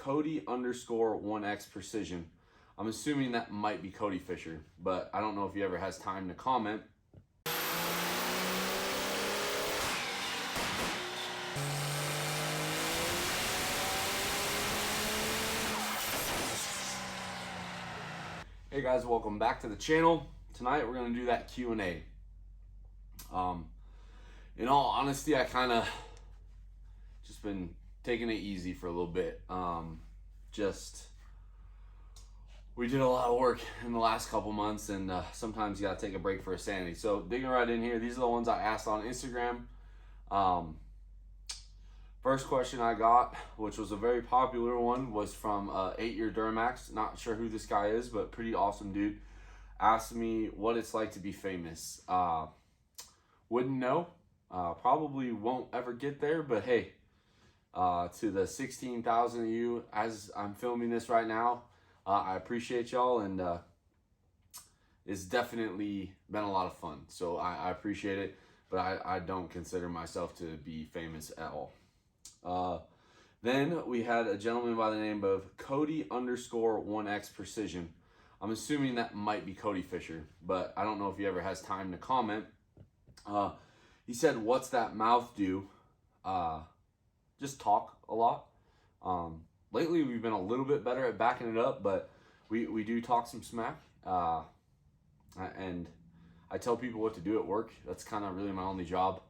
Cody_1X Precision. I'm assuming that might be Cody Fisher, but I don't know if he ever has time to comment. Hey guys, welcome back to the channel. Tonight we're gonna do that Q&A. In all honesty, I kind of just been taking it easy for a little bit. We did a lot of work in the last couple months, and sometimes you gotta take a break for sanity. So digging right in here, these are the ones I asked on Instagram. First question I got, which was a very popular one, was from 8-Year Duramax. Not sure who this guy is, but pretty awesome dude. Asked me what it's like to be famous. Wouldn't know. Probably won't ever get there, but hey, to the 16,000 of you as I'm filming this right now, I appreciate y'all, and it's definitely been a lot of fun. So I appreciate it, but I don't consider myself to be famous at all. Then we had a gentleman by the name of Cody_1X Precision. I'm assuming that might be Cody Fisher, but I don't know if he ever has time to comment. He said, "What's that mouth do?" Just talk a lot. Lately, we've been a little bit better at backing it up, but we do talk some smack. And I tell people what to do at work. That's kind of really my only job.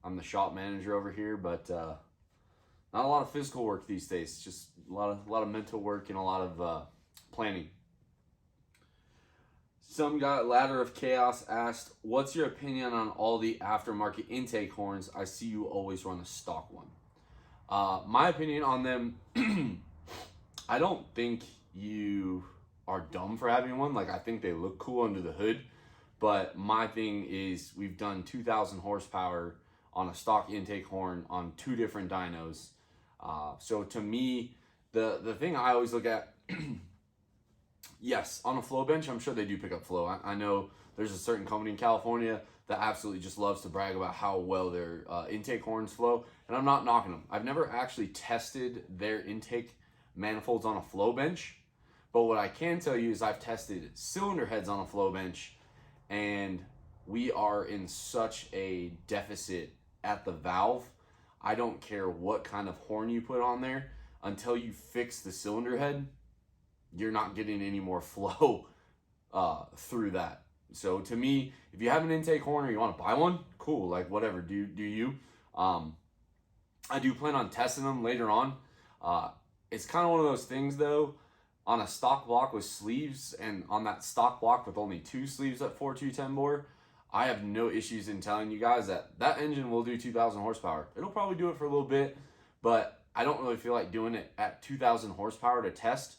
I'm the shop manager over here, but not a lot of physical work these days. Just a lot of mental work and a lot of planning. Some guy, Ladder of Chaos, asked, "What's your opinion on all the aftermarket intake horns? I see you always run a stock one." My opinion on them, I don't think you are dumb for having one. Like, I think they look cool under the hood. But my thing is, we've done 2,000 horsepower on a stock intake horn on 2 different dynos. So to me, the thing I always look at, yes, on a flow bench, I'm sure they do pick up flow. I know there's a certain company in California that absolutely just loves to brag about how well their intake horns flow, and I'm not knocking them. I've never actually tested their intake manifolds on a flow bench, but what I can tell you is I've tested cylinder heads on a flow bench, and we are in such a deficit at the valve. I don't care what kind of horn you put on there, until you fix the cylinder head, you're not getting any more flow through that. So to me, if you have an intake horn or you want to buy one, cool, like whatever, do you. I do plan on testing them later on. It's kind of one of those things though, on a stock block with sleeves, and on that stock block with only 2 sleeves at 4.210 bore, I have no issues in telling you guys that engine will do 2,000 horsepower. It'll probably do it for a little bit, but I don't really feel like doing it at 2,000 horsepower to test.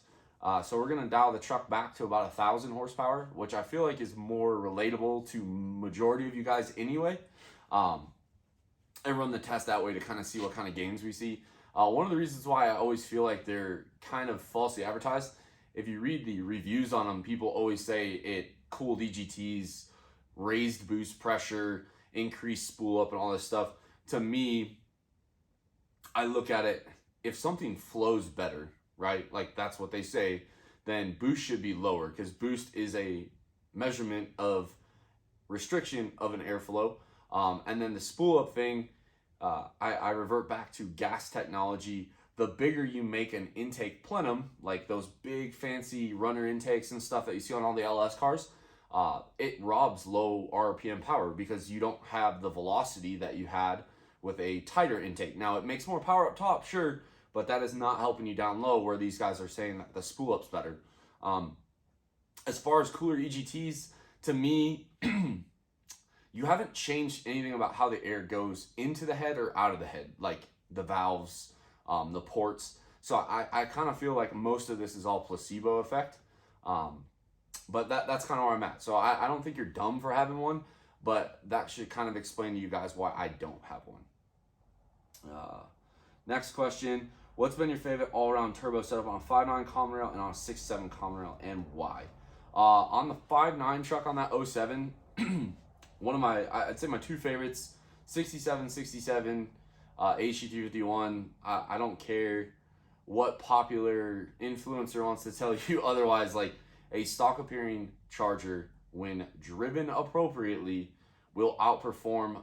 So we're going to dial the truck back to about 1,000 horsepower, which I feel like is more relatable to majority of you guys anyway. And run the test that way to kind of see what kind of gains we see. One of the reasons why I always feel like they're kind of falsely advertised, if you read the reviews on them, people always say it cooled EGTs, raised boost pressure, increased spool up, and all this stuff. To me, I look at it, if something flows better, right? Like that's what they say, then boost should be lower, because boost is a measurement of restriction of an airflow. And then the spool up thing, I revert back to gas technology. The bigger you make an intake plenum, like those big fancy runner intakes and stuff that you see on all the LS cars, it robs low RPM power because you don't have the velocity that you had with a tighter intake. Now it makes more power up top, sure, but that is not helping you down low, where these guys are saying that the spool up's better. As far as cooler EGTs, to me, you haven't changed anything about how the air goes into the head or out of the head, like the valves, the ports. So I kind of feel like most of this is all placebo effect. But that's kind of where I'm at. So I don't think you're dumb for having one, but that should kind of explain to you guys why I don't have one. Next question. What's been your favorite all-around turbo setup on a 5.9 common rail and on a 6.7 common rail, and why? On the 5.9 truck on that 07, one of my, I'd say my 2 favorites, 67, HC351. I don't care what popular influencer wants to tell you otherwise. Like, a stock appearing Charger, when driven appropriately, will outperform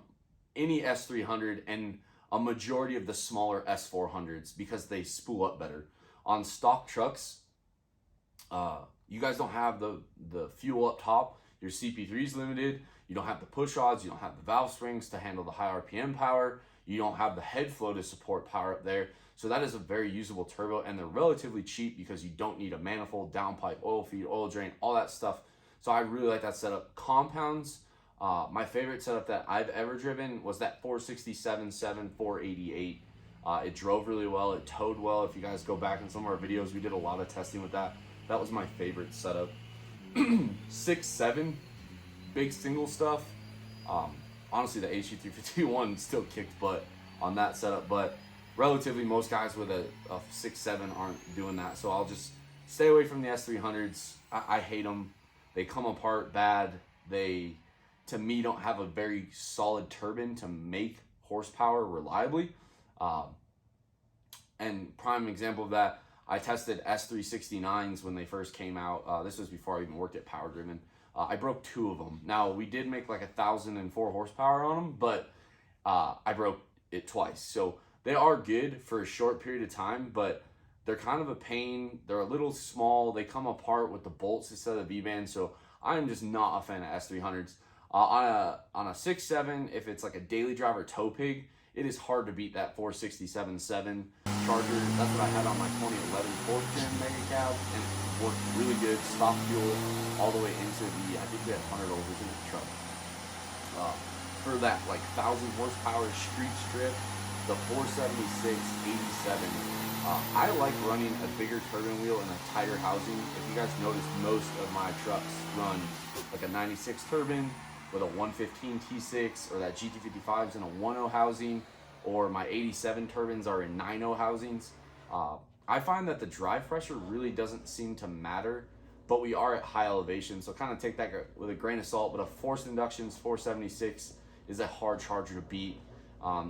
any S300 and a majority of the smaller S400s because they spool up better. On stock trucks, you guys don't have the fuel up top. Your CP3 is limited. You don't have the push rods. You don't have the valve springs to handle the high RPM power. You don't have the head flow to support power up there. So that is a very usable turbo, and they're relatively cheap because you don't need a manifold, downpipe, oil feed, oil drain, all that stuff. So I really like that setup. Compounds, my favorite setup that I've ever driven was that 467-7 488. It drove really well. It towed well. If you guys go back in some of our videos, we did a lot of testing with that. That was my favorite setup. 6.7, big single stuff. Honestly, the HG351 still kicked butt on that setup, but relatively most guys with a 6.7 aren't doing that. So I'll just stay away from the S300s. I hate them. They come apart bad. They, to me, don't have a very solid turbine to make horsepower reliably. And prime example of that, I tested S369s when they first came out. This was before I even worked at Power Driven. I broke 2 of them. Now, we did make like 1,004 horsepower on them, but I broke it twice. So they are good for a short period of time, but they're kind of a pain. They're a little small. They come apart with the bolts instead of the V-band, so I'm just not a fan of S300s. On a 6.7, if it's like a daily driver tow pig, it is hard to beat that 467-7 Charger. That's what I had on my 2011 4th gen Mega Cab, and it worked really good. Stock fuel all the way into the, I think we had 100 overs in the truck. For that like 1,000 horsepower street strip, the 476-87. I like running a bigger turbine wheel in a tighter housing. If you guys notice, most of my trucks run like a 96 turbine with a 115 T6, or that GT55's in a 1.0 housing, or my 87 turbines are in 9.0 housings. I find that the drive pressure really doesn't seem to matter, but we are at high elevation, so kind of take that with a grain of salt. But a forced induction's 476 is a hard Charger to beat.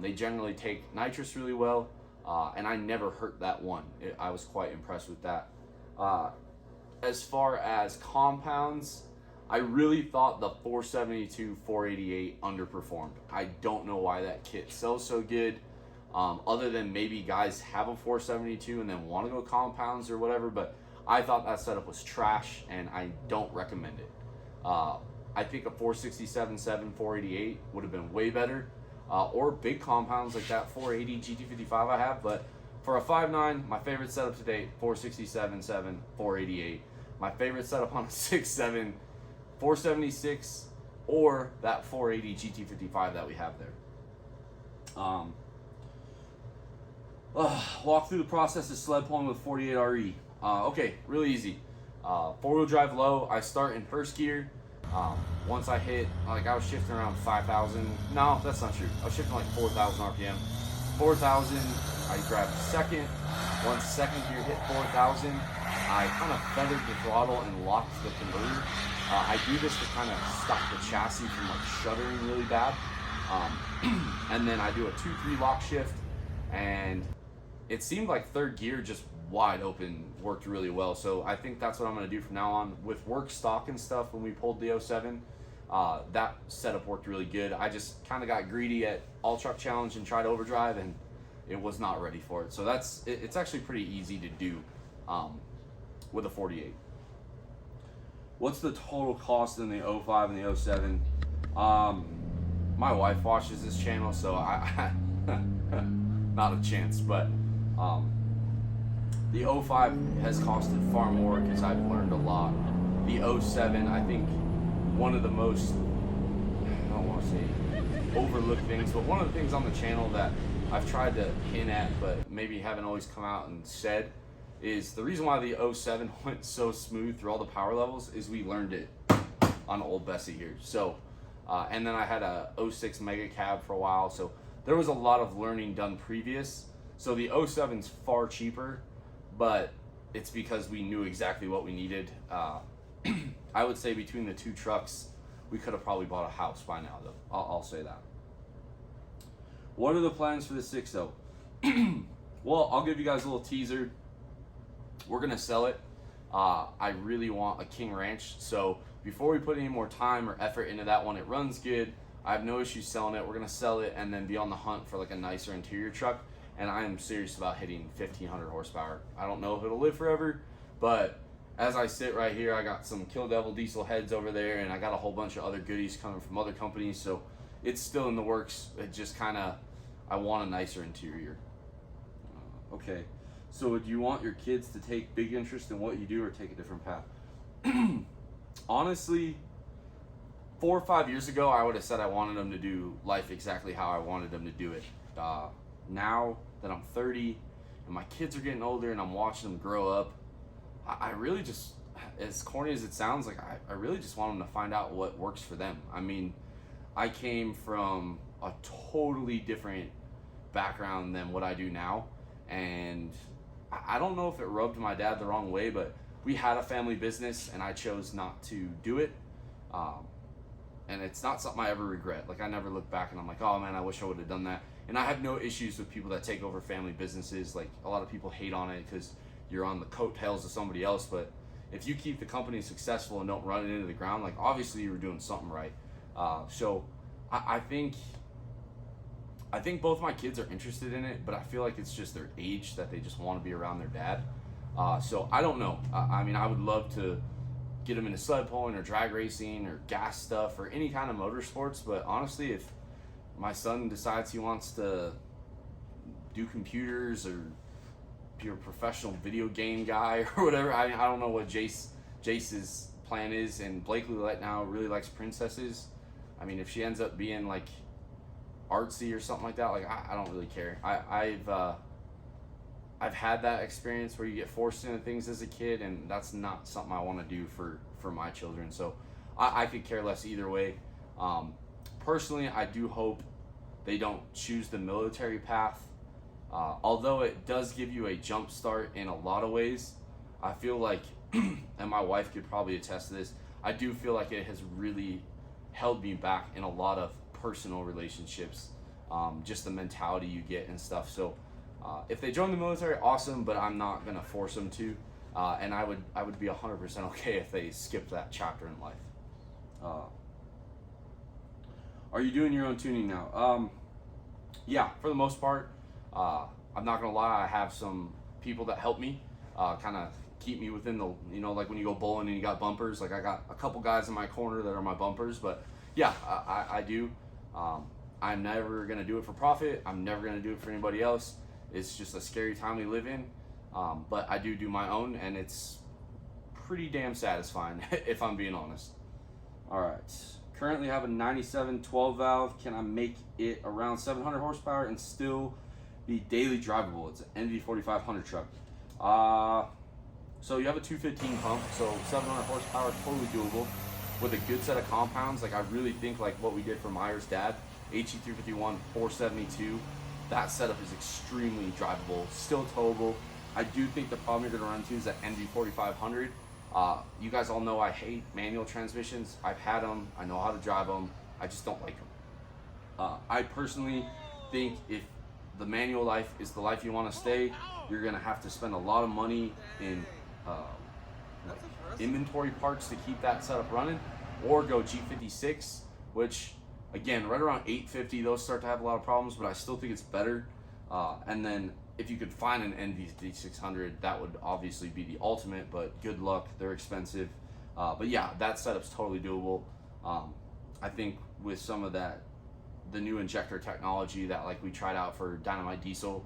They generally take nitrous really well, and I never hurt that one. I was quite impressed with that. As far as compounds, I really thought the 472-488 underperformed. I don't know why that kit sells so good, other than maybe guys have a 472 and then want to go compounds or whatever, but I thought that setup was trash, and I don't recommend it. I think a 467-7 488 would have been way better, or big compounds like that 480 GT55 I have, but for a 5.9, my favorite setup to date, 467-7 488. My favorite setup on a 6.7, 476, or that 480 GT55 that we have there. Walk through the process of sled pulling with 48 RE. Okay, really easy. 4-wheel drive low, I start in first gear. Once I hit, like I was shifting around 5,000. No, that's not true. I was shifting like 4,000 RPM. 4,000, I grabbed second. Once second gear hit 4,000, I kind of feathered the throttle and locked the converter. I do this to kind of stop the chassis from like shuddering really bad. And then I do a 2-3 lock shift, and it seemed like third gear just wide open worked really well. So I think that's what I'm going to do from now on. With work stock and stuff, when we pulled the 07, that setup worked really good. I just kind of got greedy at All Truck Challenge and tried overdrive, and it was not ready for it. So it's actually pretty easy to do with a 48. What's the total cost in the 05 and the 07? My wife watches this channel, so I not a chance, but the 05 has costed far more because I've learned a lot. The 07, I think one of the most, I don't want to say overlooked things, but one of the things on the channel that I've tried to hint at but maybe haven't always come out and said is the reason why the 07 went so smooth through all the power levels is we learned it on old Bessie here. So, and then I had a 06 Mega Cab for a while, so there was a lot of learning done previous. So the 07's far cheaper, but it's because we knew exactly what we needed. I would say between the two trucks, we could have probably bought a house by now, though. I'll say that. What are the plans for the 6.0? Well, I'll give you guys a little teaser. We're gonna sell it. I really want a King Ranch, so before we put any more time or effort into that one, it runs good. I have no issues selling it. We're gonna sell it and then be on the hunt for like a nicer interior truck. And I am serious about hitting 1,500 horsepower. I don't know if it'll live forever, but as I sit right here, I got some Kill Devil diesel heads over there, and I got a whole bunch of other goodies coming from other companies. So it's still in the works. It just kind of, I want a nicer interior. Okay, so do you want your kids to take big interest in what you do or take a different path? Honestly, 4 or 5 years ago, I would have said I wanted them to do life exactly how I wanted them to do it. Now that I'm 30 and my kids are getting older and I'm watching them grow up, I really just, as corny as it sounds, like I really just want them to find out what works for them. I mean, I came from a totally different background than what I do now, and I don't know if it rubbed my dad the wrong way, but we had a family business and I chose not to do it. And it's not something I ever regret. Like, I never look back and I'm like, oh man, I wish I would have done that. And I have no issues with people that take over family businesses. Like, a lot of people hate on it because you're on the coattails of somebody else. But if you keep the company successful and don't run it into the ground, like, obviously you were doing something right. So I think both my kids are interested in it, but I feel like it's just their age that they just want to be around their dad. So I don't know. I mean, I would love to get them into sled pulling or drag racing or gas stuff or any kind of motorsports. But honestly, if my son decides he wants to do computers or be a professional video game guy or whatever, I don't know what Jace's plan is. And Blakely right now really likes princesses. I mean, if she ends up being like artsy or something like that, like I don't really care. I've had that experience where you get forced into things as a kid, and that's not something I want to do for my children. So I could care less either way. Personally, I do hope they don't choose the military path. Although it does give you a jump start in a lot of ways, I feel like, and my wife could probably attest to this, I do feel like it has really held me back in a lot of personal relationships, just the mentality you get and stuff. So if they join the military, awesome, but I'm not gonna force them to, and I would be 100% okay if they skipped that chapter in life. Are you doing your own tuning now? Yeah, for the most part. I'm not gonna lie, I have some people that help me kind of keep me within the, like when you go bowling and you got bumpers, like I got a couple guys in my corner that are my bumpers. But yeah, I do. I'm never gonna do it for profit. I'm never gonna do it for anybody else. It's just a scary time we live in. But I do my own, and it's pretty damn satisfying if I'm being honest. All right, currently have a 97 12 valve. Can I make it around 700 horsepower and still be daily drivable? It's an NV4500 truck. So you have a 215 pump, so 700 horsepower, totally doable. With a good set of compounds, like I really think like what we did for Meyer's dad, HE351 472, that setup is extremely drivable, still towable. I do think the problem you're gonna run into is that NV4500. You guys all know I hate manual transmissions. I've had them, I know how to drive them, I just don't like them. I personally think if the manual life is the life you want to stay, you're gonna have to spend a lot of money in like inventory parts to keep that setup running, or go G56, which again, right around 850, those start to have a lot of problems, but I still think it's better. And then if you could find an NV600, that would obviously be the ultimate, but good luck, they're expensive. But yeah, that setup's totally doable. I think with some of that, the new injector technology that like we tried out for Dynamite Diesel,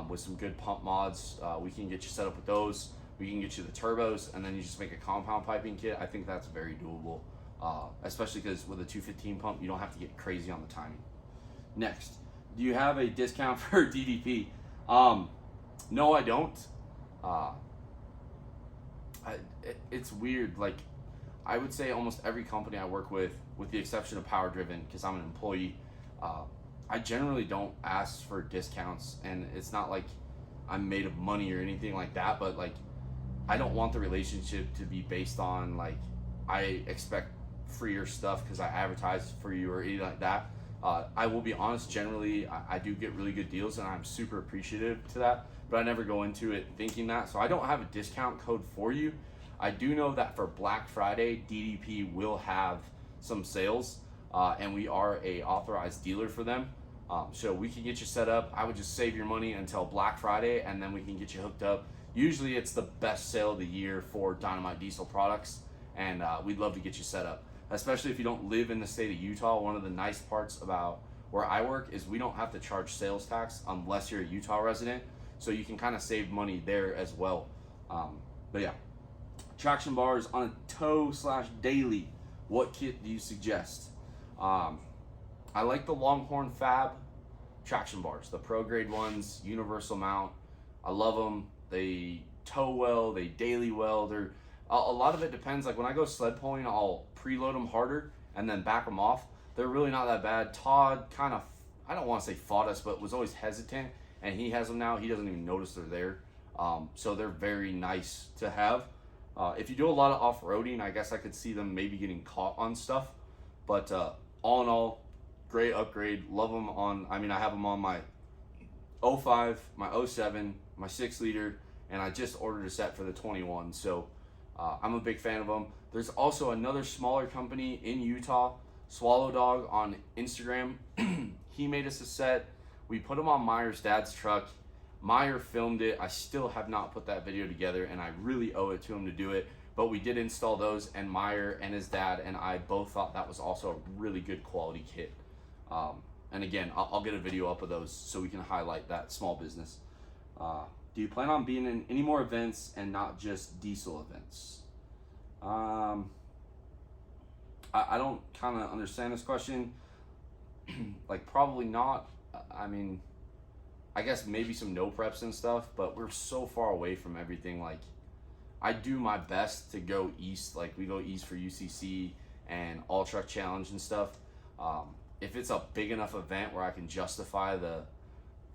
with some good pump mods, we can get you set up with those. We can get you the turbos, and then you just make a compound piping kit. I think that's very doable, especially because with a 215 pump, you don't have to get crazy on the timing. Next, do you have a discount for DDP? No, I don't. It's weird. Like, I would say almost every company I work with the exception of Power Driven, because I'm an employee, I generally don't ask for discounts, and it's not like I'm made of money or anything like that, but like, I don't want the relationship to be based on like I expect freer stuff because I advertise for you or anything like that. I will be honest, generally I do get really good deals, and I'm super appreciative to that, but I never go into it thinking that. So I don't have a discount code for you. I do know that for Black Friday, DDP will have some sales, and we are a authorized dealer for them. So we can get you set up. I would just save your money until Black Friday, and then we can get you hooked up. Usually it's the best sale of the year for Dynamite Diesel products, and we'd love to get you set up, especially if you don't live in the state of Utah. One of the nice parts about where I work is we don't have to charge sales tax unless you're a Utah resident, so you can kind of save money there as well. But yeah, traction bars on a tow/daily. What kit do you suggest? I like the Longhorn Fab traction bars, the pro grade ones, universal mount. I love them. They tow well, they daily well. They're a lot of it depends. Like when I go sled pulling, I'll preload them harder and then back them off. They're really not that bad. Todd kind of, I don't want to say fought us, but was always hesitant, and he has them now. He doesn't even notice they're there. So they're very nice to have. If you do a lot of off-roading, I guess I could see them maybe getting caught on stuff. But all in all, great upgrade. Love them on, I have them on my 05, my 07, my 6 liter, and I just ordered a set for the 21. So I'm a big fan of them. There's also another smaller company in Utah, Swallow Dog on Instagram. He made us a set. We put them on Meyer's dad's truck. Meyer filmed it. I still have not put that video together, and I really owe it to him to do it. But we did install those, and Meyer and his dad and I both thought that was also a really good quality kit. And again, I'll get a video up of those so we can highlight that small business. Do you plan on being in any more events and not just diesel events? I don't kind of understand this question. Like, probably not. I guess maybe some no preps and stuff, but we're so far away from everything. Like, I do my best to go east. Like, we go east for UCC and All Truck Challenge and stuff. If it's a big enough event where I can justify the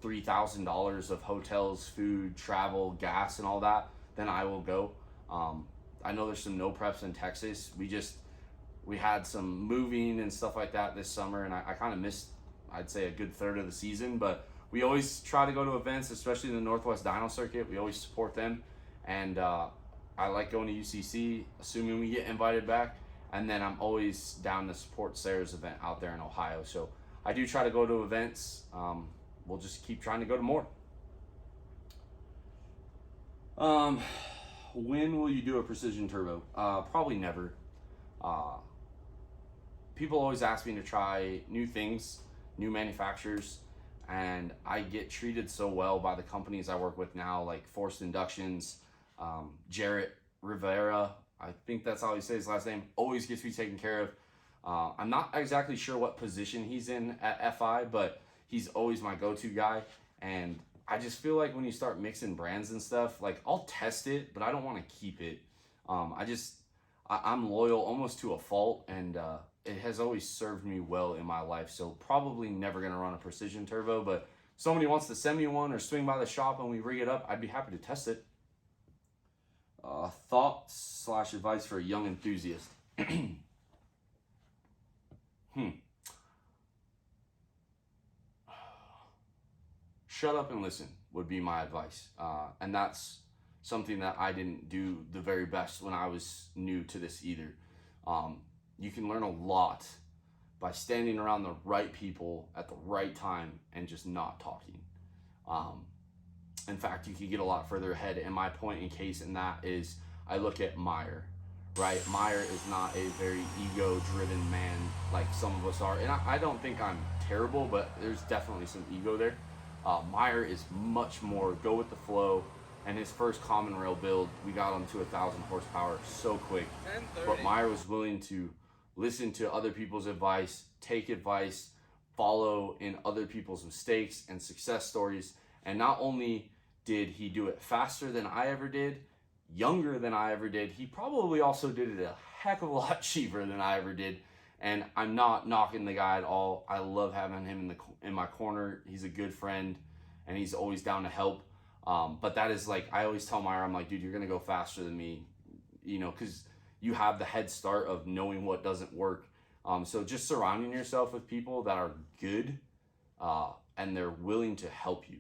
$3,000 of hotels, food, travel, gas, and all that, then I will go. I know there's some no preps in Texas. We had some moving and stuff like that this summer, and I kind of missed, I'd say, a good third of the season. But we always try to go to events, especially in the Northwest Dyno Circuit. We always support them, and I like going to UCC, assuming we get invited back. And then I'm always down to support Sarah's event out there in Ohio. So I do try to go to events. We'll just keep trying to go to more. When will you do a precision turbo? Probably never. People always ask me to try new things, new manufacturers, and I get treated so well by the companies I work with now, like Forced Inductions, Jarrett Rivera, I think that's how he says his last name, always gets me taken care of. I'm not exactly sure what position he's in at FI, but he's always my go-to guy. And I just feel like when you start mixing brands and stuff, like, I'll test it, but I don't want to keep it. I'm loyal almost to a fault, and it has always served me well in my life. So probably never going to run a precision turbo, but if somebody wants to send me one or swing by the shop and we rig it up, I'd be happy to test it. Thoughts/advice for a young enthusiast. Shut up and listen would be my advice. And that's something that I didn't do the very best when I was new to this either. You can learn a lot by standing around the right people at the right time and just not talking. In fact, you can get a lot further ahead. And my point in case in that is, I look at Meyer, right? Meyer is not a very ego-driven man like some of us are. And I don't think I'm terrible, but there's definitely some ego there. Meyer is much more go with the flow. And his first common rail build, we got him to 1,000 horsepower so quick. But Meyer was willing to listen to other people's advice, take advice, follow in other people's mistakes and success stories. And not only did he do it faster than I ever did, younger than I ever did, he probably also did it a heck of a lot cheaper than I ever did. And I'm not knocking the guy at all. I love having him in my corner. He's a good friend, and he's always down to help. But that is, like, I always tell Meyer, I'm like, dude, you're going to go faster than me, because you have the head start of knowing what doesn't work. So just surrounding yourself with people that are good, and they're willing to help you.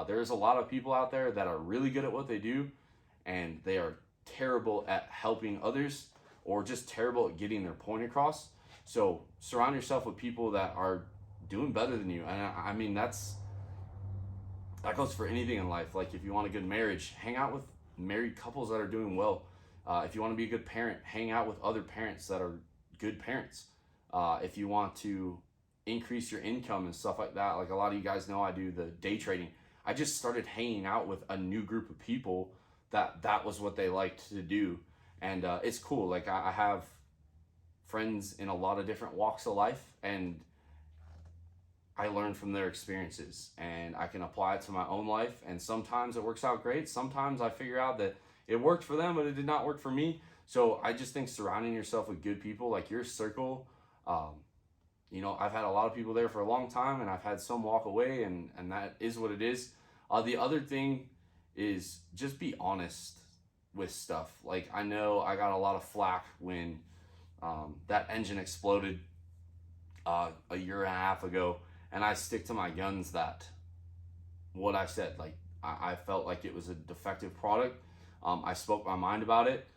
There's a lot of people out there that are really good at what they do, and they are terrible at helping others, or just terrible at getting their point across. So surround yourself with people that are doing better than you. And I mean, that goes for anything in life. Like, if you want a good marriage, hang out with married couples that are doing well. If you want to be a good parent, hang out with other parents that are good parents. If you want to increase your income and stuff like that, like a lot of you guys know, I do the day trading. I just started hanging out with a new group of people that was what they liked to do. And it's cool. Like, I have friends in a lot of different walks of life, and I learn from their experiences, and I can apply it to my own life. And sometimes it works out great. Sometimes I figure out that it worked for them, but it did not work for me. So I just think surrounding yourself with good people, like your circle, you know, I've had a lot of people there for a long time, and I've had some walk away, and that is what it is. The other thing is just be honest with stuff. Like, I know I got a lot of flack when that engine exploded a year and a half ago, and I stick to my guns that what I said. Like, I felt like it was a defective product. I spoke my mind about it,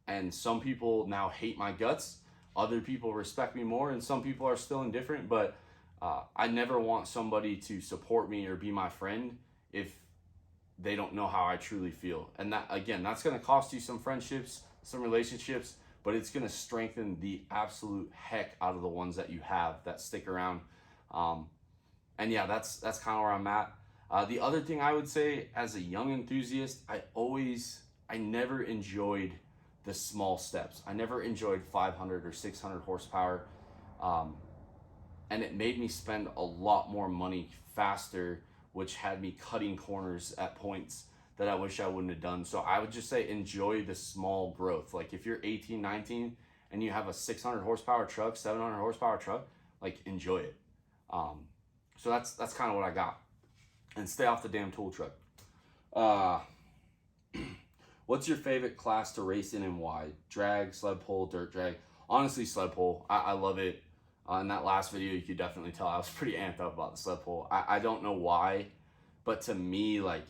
and some people now hate my guts. Other people respect me more, and some people are still indifferent. But I never want somebody to support me or be my friend if they don't know how I truly feel. And that, again, that's going to cost you some friendships, some relationships, but it's going to strengthen the absolute heck out of the ones that you have that stick around. And yeah, that's kind of where I'm at. The other thing I would say, as a young enthusiast, I never enjoyed the small steps. I never enjoyed 500 or 600 horsepower. And it made me spend a lot more money faster, which had me cutting corners at points that I wish I wouldn't have done. So I would just say enjoy the small growth. Like, if you're 18, 19 and you have a 600 horsepower truck, 700 horsepower truck, like, enjoy it. So that's kind of what I got. And stay off the damn tool truck. What's your favorite class to race in and why? Drag, sled pull, dirt drag. Honestly, sled pull. I love it. In that last video, you could definitely tell I was pretty amped up about the sled pull. I don't know why, but to me, like,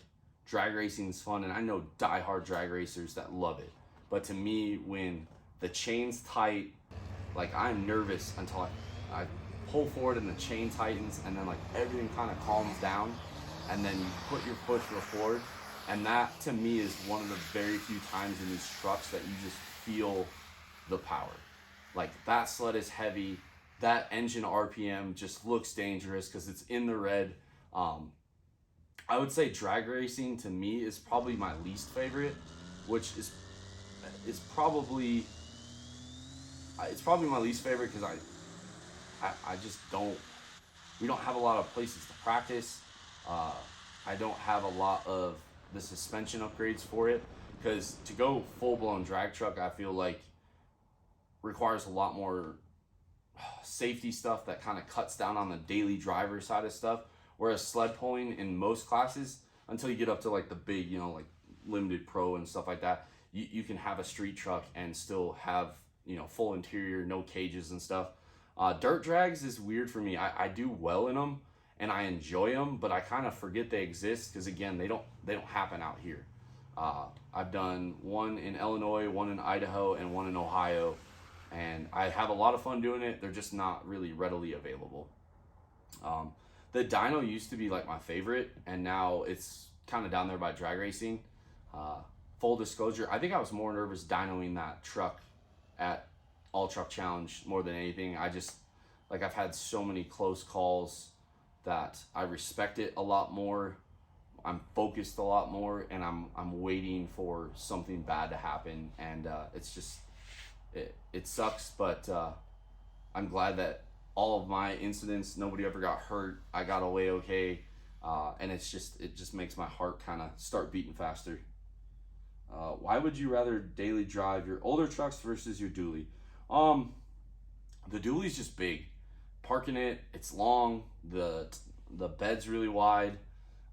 drag racing is fun, and I know diehard drag racers that love it. But to me, when the chain's tight, like, I'm nervous until I pull forward and the chain tightens, and then, like, everything kind of calms down, and then you put your foot forward. And that, to me, is one of the very few times in these trucks that you just feel the power. Like, that sled is heavy. That engine RPM just looks dangerous because it's in the red. I would say drag racing, to me, is probably my least favorite, which is probably my least favorite because I just don't. We don't have a lot of places to practice. I don't have a lot of the suspension upgrades for it, because to go full-blown drag truck, I feel like requires a lot more safety stuff that kind of cuts down on the daily driver side of stuff, whereas sled pulling in most classes, until you get up to like the big, you know, like limited pro and stuff like that, you can have a street truck and still have, you know, full interior, no cages and stuff. Dirt drags is weird for me. I do well in them and I enjoy them, but I kind of forget they exist because, again, they don't happen out here. I've done one in Illinois, one in Idaho, and one in Ohio, and I have a lot of fun doing it. They're just not really readily available. The dyno used to be like my favorite, and now it's kind of down there by drag racing. Full disclosure, I think I was more nervous dynoing that truck at All Truck Challenge more than anything. I've had so many close calls that I respect it a lot more. I'm focused a lot more, and I'm waiting for something bad to happen, and it's just it sucks, but I'm glad that all of my incidents, nobody ever got hurt. I got away okay, and it just makes my heart kind of start beating faster. Why would you rather daily drive your older trucks versus your dually? The dually's just big. Parking it, it's long. The bed's really wide.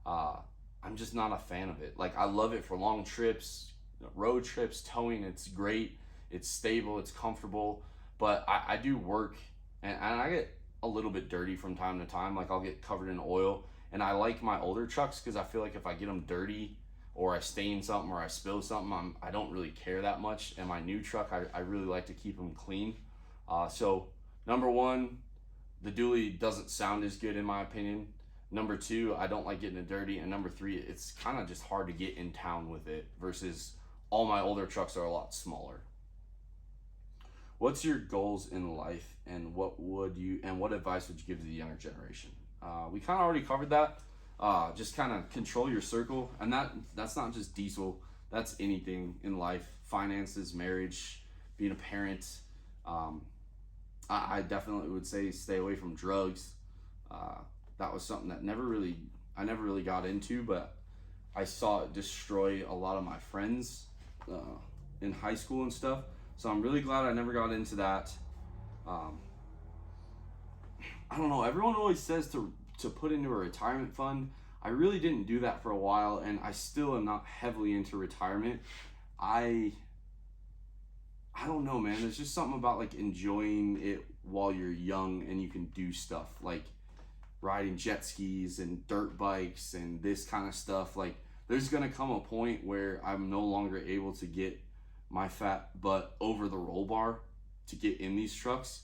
I'm just not a fan of it. Like, I love it for long trips, road trips, towing. It's great. It's stable. It's comfortable. But I do work, and I get a little bit dirty from time to time. Like, I'll get covered in oil, And I like my older trucks because I feel like if I get them dirty or I stain something or I spill something, I don't really care that much. And my new truck, I really like to keep them clean. So number one, the dually doesn't sound as good in my opinion. Number two, I don't like getting it dirty. And number three, it's kind of just hard to get in town with it versus all my older trucks are a lot smaller. What's your goals in life, and what advice would you give to the younger generation? We kind of already covered that. Just kind of control your circle, and that's not just diesel. That's anything in life: finances, marriage, being a parent. I definitely would say stay away from drugs. That was something that I never really got into, but I saw it destroy a lot of my friends in high school and stuff. So I'm really glad I never got into that. I don't know. Everyone always says to put into a retirement fund. I really didn't do that for a while, and I still am not heavily into retirement. I don't know, man. There's just something about like enjoying it while you're young and you can do stuff like riding jet skis and dirt bikes and this kind of stuff. Like there's gonna come a point where I'm no longer able to get my fat butt over the roll bar to get in these trucks.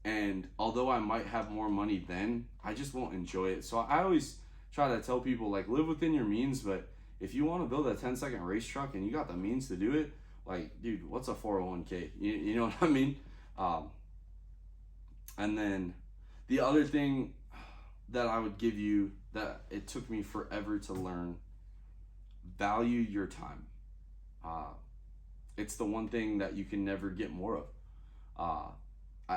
And although I might have more money then, I just won't enjoy it. So I always try to tell people, like, live within your means, but if you want to build a 10-second race truck and you got the means to do it, like, dude, what's a 401k? You know what I mean? And then the other thing that I would give you that it took me forever to learn, value your time. It's the one thing that you can never get more of.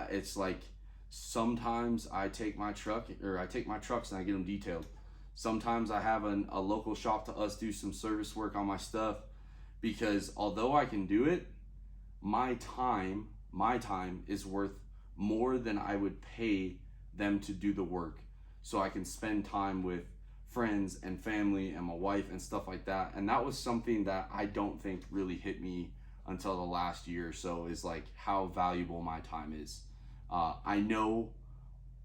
It's like sometimes I take my trucks and I get them detailed. Sometimes I have a local shop to us do some service work on my stuff, because although I can do it, my time is worth more than I would pay them to do the work. So I can spend time with friends and family and my wife and stuff like that. And that was something that I don't think really hit me until the last year or so, is like how valuable my time is. I know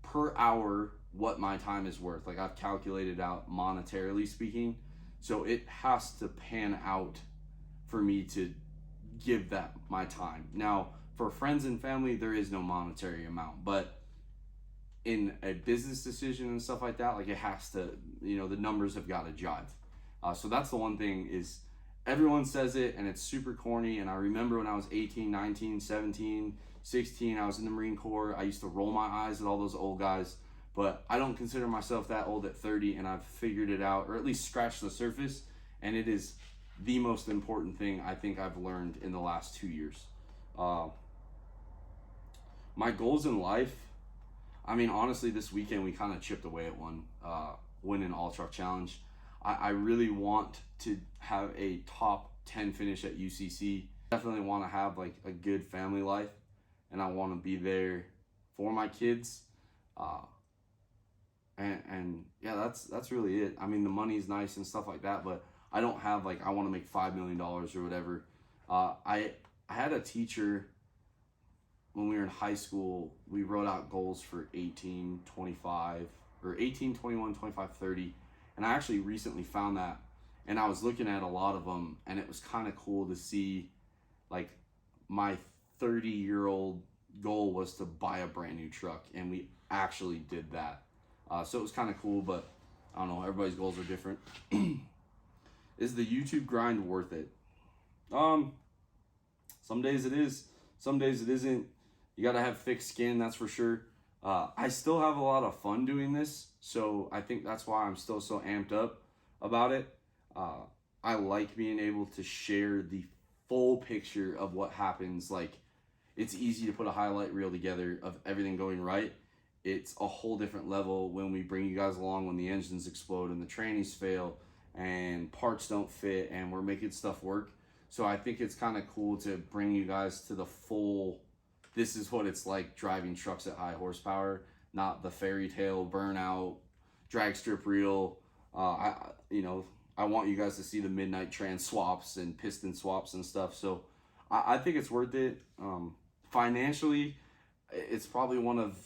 per hour what my time is worth. Like I've calculated out monetarily speaking. So it has to pan out for me to give that my time. Now, for friends and family, there is no monetary amount, but in a business decision and stuff like that, like it has to, the numbers have got to jive. So that's the one thing, is everyone says it and it's super corny. And I remember when I was 18, 19, 17, 16, I was in the Marine Corps. I used to roll my eyes at all those old guys, but I don't consider myself that old at 30, and I've figured it out, or at least scratched the surface. And it is the most important thing I think I've learned in the last 2 years. My goals in life, I mean, honestly, this weekend we kind of chipped away at one, winning All Truck Challenge. I really want to have a top 10 finish at UCC. Definitely want to have like a good family life, and I want to be there for my kids. And yeah, that's really it. I mean, the money's nice and stuff like that, but I don't have like, I want to make $5 million or whatever. I had a teacher when we were in high school. We wrote out goals for 18, 25, or 18, 21, 25, 30. And I actually recently found that, and I was looking at a lot of them, and it was kind of cool to see, like, my 30-year-old goal was to buy a brand new truck, and we actually did that. So it was kind of cool, but I don't know, everybody's goals are different. Is the YouTube grind worth it? Some days it is, some days it isn't. You gotta have thick skin, that's for sure. I still have a lot of fun doing this, so I think that's why I'm still so amped up about it. I like being able to share the full picture of what happens. Like, it's easy to put a highlight reel together of everything going right. It's a whole different level when we bring you guys along when the engines explode and the trannies fail and parts don't fit and we're making stuff work. So I think it's kind of cool to bring you guys to the full, this is what it's like driving trucks at high horsepower, not the fairy tale burnout, drag strip reel. I want you guys to see the midnight trans swaps and piston swaps and stuff. So I think it's worth it. Financially, it's probably one of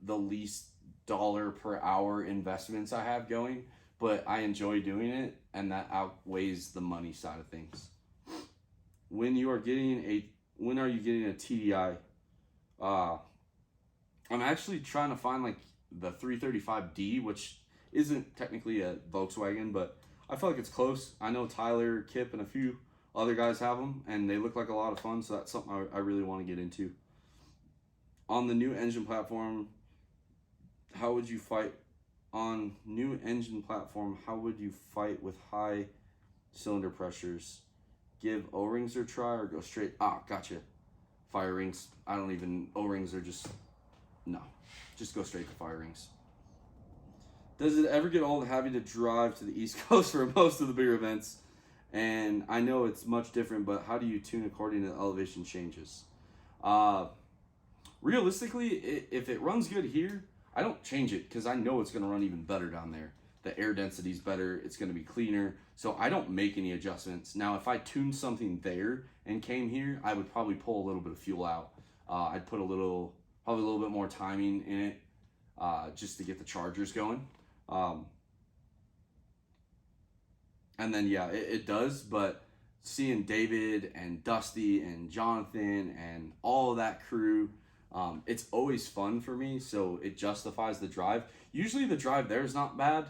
the least dollar per hour investments I have going, but I enjoy doing it, and that outweighs the money side of things. When are you getting a TDI? I'm actually trying to find like the 335D, which isn't technically a Volkswagen, but I feel like it's close. I know Tyler, Kip, and a few other guys have them, and they look like a lot of fun, so that's something I really want to get into. On the new engine platform, how would you fight with high cylinder pressures? Give O-rings a try or go straight? Gotcha. Fire rings. O-rings are just, no. Just go straight to fire rings. Does it ever get old having to drive to the East Coast for most of the bigger events? And I know it's much different, but how do you tune according to the elevation changes? Realistically, if it runs good here, I don't change it because I know it's going to run even better down there. The air density is better. It's going to be cleaner. So I don't make any adjustments. Now, if I tuned something there and came here, I would probably pull a little bit of fuel out. I'd put probably a little bit more timing in it just to get the chargers going. And then, yeah, it does. But seeing David and Dusty and Jonathan and all of that crew, it's always fun for me, so it justifies the drive. Usually the drive there is not bad.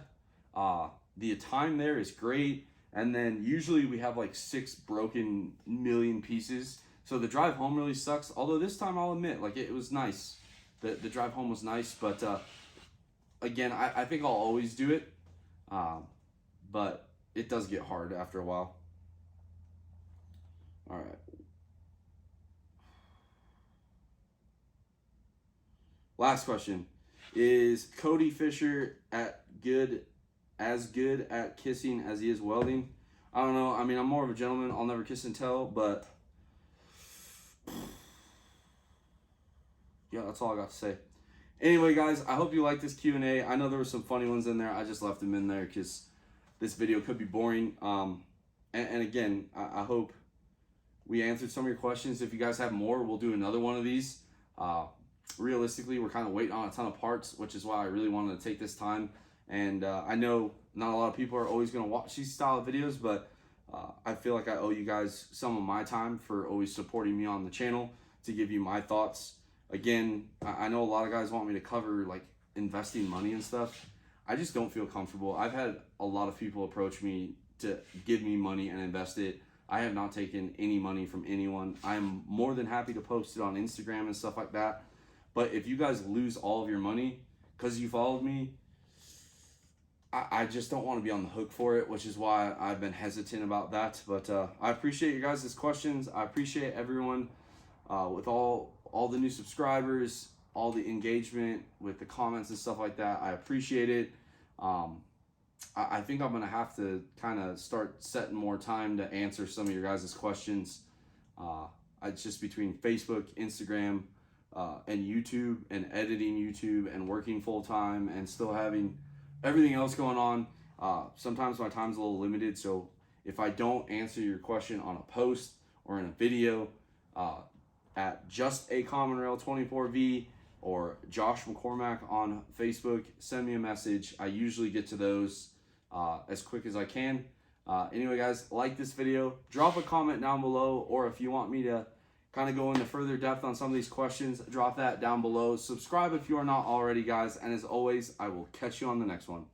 The time there is great, and then usually we have like 6 broken million pieces, so the drive home really sucks. Although this time I'll admit, like, it was nice. The drive home was nice, but again, I think I'll always do it, but it does get hard after a while. All right. Last question. Is Cody Fisher as good at kissing as he is welding? I don't know. I mean, I'm more of a gentleman. I'll never kiss and tell, but yeah, that's all I got to say. Anyway, guys, I hope you liked this Q&A. I know there were some funny ones in there. I just left them in there because this video could be boring. And again, I hope we answered some of your questions. If you guys have more, we'll do another one of these. Realistically, we're kind of waiting on a ton of parts, which is why I really wanted to take this time. And I know not a lot of people are always going to watch these style of videos, but I feel like I owe you guys some of my time for always supporting me on the channel to give you my thoughts. Again, I know a lot of guys want me to cover like investing money and stuff. I just don't feel comfortable. I've had a lot of people approach me to give me money and invest it. I have not taken any money from anyone. I'm more than happy to post it on Instagram and stuff like that. But if you guys lose all of your money because you followed me, I just don't want to be on the hook for it, which is why I've been hesitant about that. But I appreciate you guys' questions. I appreciate everyone with all the new subscribers, all the engagement with the comments and stuff like that. I appreciate it. I think I'm going to have to kind of start setting more time to answer some of your guys' questions. It's just between Facebook, Instagram, and YouTube, and editing YouTube, and working full-time, and still having everything else going on. Sometimes my time's a little limited, so if I don't answer your question on a post or in a video at just a Common Rail 24V or Josh McCormack on Facebook, send me a message. I usually get to those as quick as I can. Anyway, guys, like this video, drop a comment down below, or if you want me to kind of go into further depth on some of these questions, drop that down below. Subscribe if you are not already, guys, and as always, I will catch you on the next one.